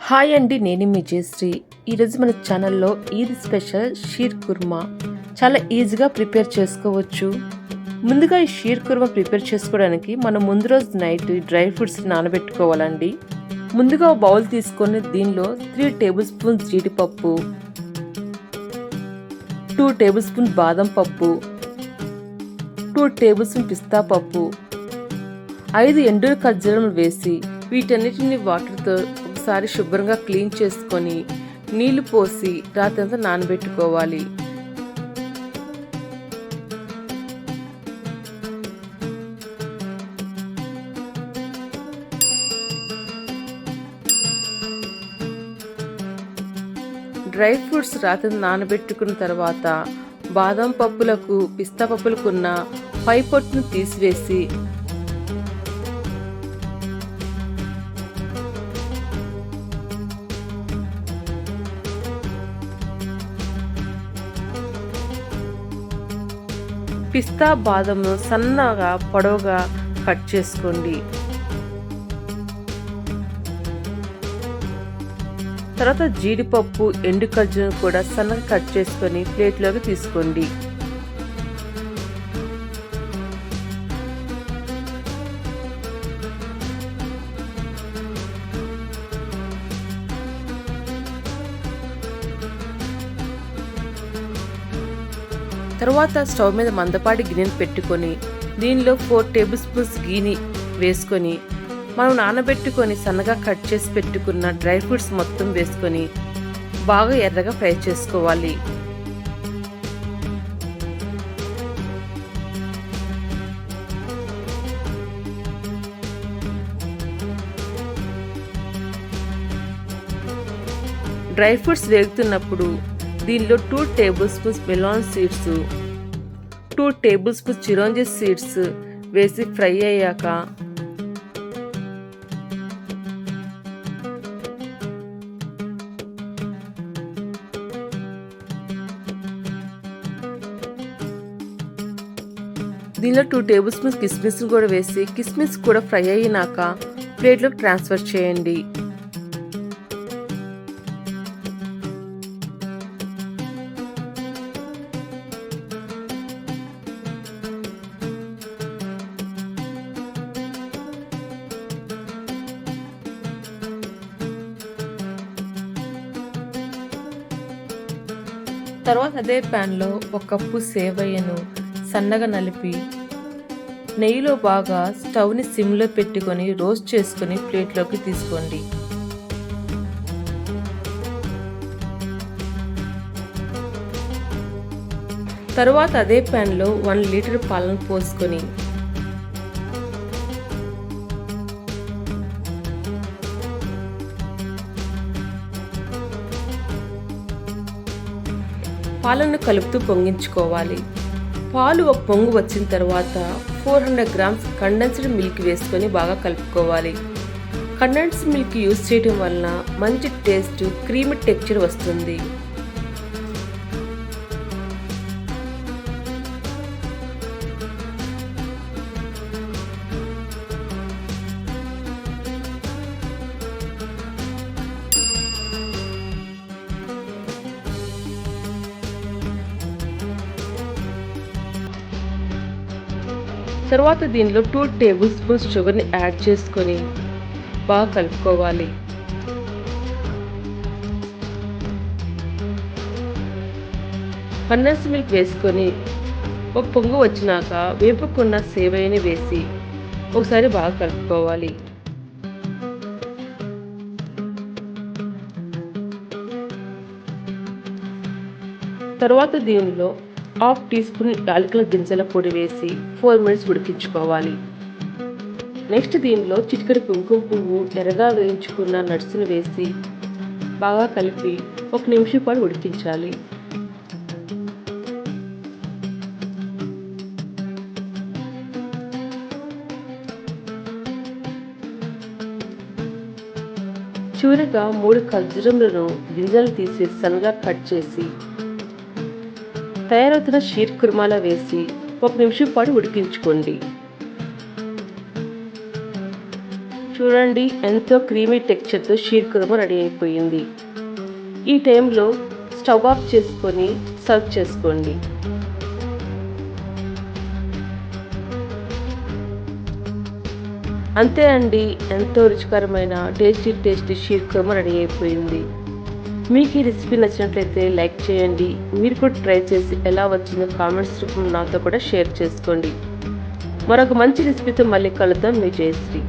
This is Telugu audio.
హాయ్ అండి, నేను మీ జయశ్రీ. ఈరోజు మన ఛానల్లో ఈద్ స్పెషల్ షీర్ కుర్మా చాలా ఈజీగా ప్రిపేర్ చేసుకోవచ్చు. ముందుగా ఈ షీర్ కుర్మా ప్రిపేర్ చేసుకోవడానికి మనం ముందు రోజు నైట్ డ్రై ఫ్రూట్స్ నానబెట్టుకోవాలండి. ముందుగా బౌల్ తీసుకొని దీనిలో 3 టేబుల్ స్పూన్స్ జీడిపప్పు, 2 టేబుల్ స్పూన్ బాదం పప్పు, 2 టేబుల్ స్పూన్ పిస్తా పప్పు, 5 ఎండు ఖర్జూరం వేసి వీటన్నిటిని వాటర్తో ఒకసారి శుభ్రంగా క్లీన్ చేసుకొని నీళ్లు పోసి రాత్రంతా నానబెట్టుకోవాలి. డ్రై ఫ్రూట్స్ రాత్రి నానబెట్టుకున్న తర్వాత బాదం పప్పులకు పిస్తా పప్పులకున్న పై పొట్టును తీసివేసి పిస్తా బాదంను సన్నగా పొడవుగా కట్ చేసుకోండి. తర్వాత జీడిపప్పు, ఎండు ఖర్జూరం కూడా సన్నగా కట్ చేసుకొని ప్లేట్లోకి తీసుకోండి. తర్వాత స్టవ్ మీద మందపాటి గిన్నెను పెట్టుకొని దీనిలో 4 టేబుల్ స్పూన్స్ గీని వేసుకొని మనం నానబెట్టుకొని సన్నగా కట్ చేసి పెట్టుకున్న డ్రై ఫ్రూట్స్ మొత్తం వేసుకొని బాగా ఎర్రగా ఫ్రై చేసుకోవాలి. డ్రై ఫ్రూట్స్ వేగుతున్నప్పుడు దీనిలో 2 tablespoons melon seeds, 2 tablespoons chironji seeds వేసి ఫ్రై అయ్యాక దీనిలో 2 టేబుల్ స్పూన్స్ కిస్మిస్ కూడా వేసి కిస్మిస్ కూడా ఫ్రై అయినాక ప్లేట్లోకి ట్రాన్స్ఫర్ చేయండి. తర్వాత అదే ప్యాన్లో 1 కప్పు సేవయ్యను సన్నగా నలిపి నెయ్యిలో బాగా స్టవ్ని సిమ్లో పెట్టుకొని రోస్ట్ చేసుకొని ప్లేట్లోకి తీసుకోండి. తర్వాత అదే ప్యాన్లో 1 లీటర్ పాలను పోసుకొని పాలను కలుపుతూ పొంగించుకోవాలి. పాలు ఒక పొంగు వచ్చిన తర్వాత 400 గ్రామ్స్ కండెన్స్డ్ మిల్క్ వేసుకొని బాగా కలుపుకోవాలి. కండెన్స్డ్ మిల్క్ యూజ్ చేయడం వలన మంచి టేస్ట్, క్రీమీ టెక్స్చర్ వస్తుంది. తర్వాత దీనిలో 2 టేబుల్ స్పూన్స్ షుగర్ని యాడ్ చేసుకొని బాగా కలుపుకోవాలి. కండెన్స్ మిల్క్ వేసుకొని ఒక పొంగు వచ్చినాక వేపుకున్న సేవయ్యని వేసి ఒకసారి బాగా కలుపుకోవాలి. తర్వాత దీనిలో 1/2 టీ స్పూన్ యాలకుల గింజల పొడి వేసి 4 మినిట్స్ ఉడికించుకోవాలి. నెక్స్ట్ దీనిలో చిటికెడు కుంకుమ పువ్వు, ఎర్రగా వేయించుకున్న నట్స్ని వేసి బాగా కలిపి 1 నిమిషం పాటు ఉడికించాలి. చివరిగా 3 ఖర్జూరంలను గింజలు తీసి సన్నగా కట్ చేసి తయారవుతున్న షీర్ కుర్మాలో వేసి 1 నిమిషం పాటు ఉడికించుకోండి. చూడండి, ఎంతో క్రీమీ టెక్స్చర్తో షీర్ కుర్మా రెడీ అయిపోయింది. ఈ టైంలో స్టవ్ ఆఫ్ చేసుకొని సర్వ్ చేసుకోండి. అంతే అండి, ఎంతో రుచికరమైన టేస్టీ షీర్ కుర్మా రెడీ అయిపోయింది. మీకు ఈ రెసిపీ నచ్చినట్లయితే లైక్ చేయండి. మీరు కూడా ట్రై చేసి ఎలా వచ్చిందో కామెంట్స్ రూపంలో నాతో కూడా షేర్ చేసుకోండి. మరొక మంచి రెసిపీతో మళ్ళీ కలుద్దాం. మీ జయశ్రీ.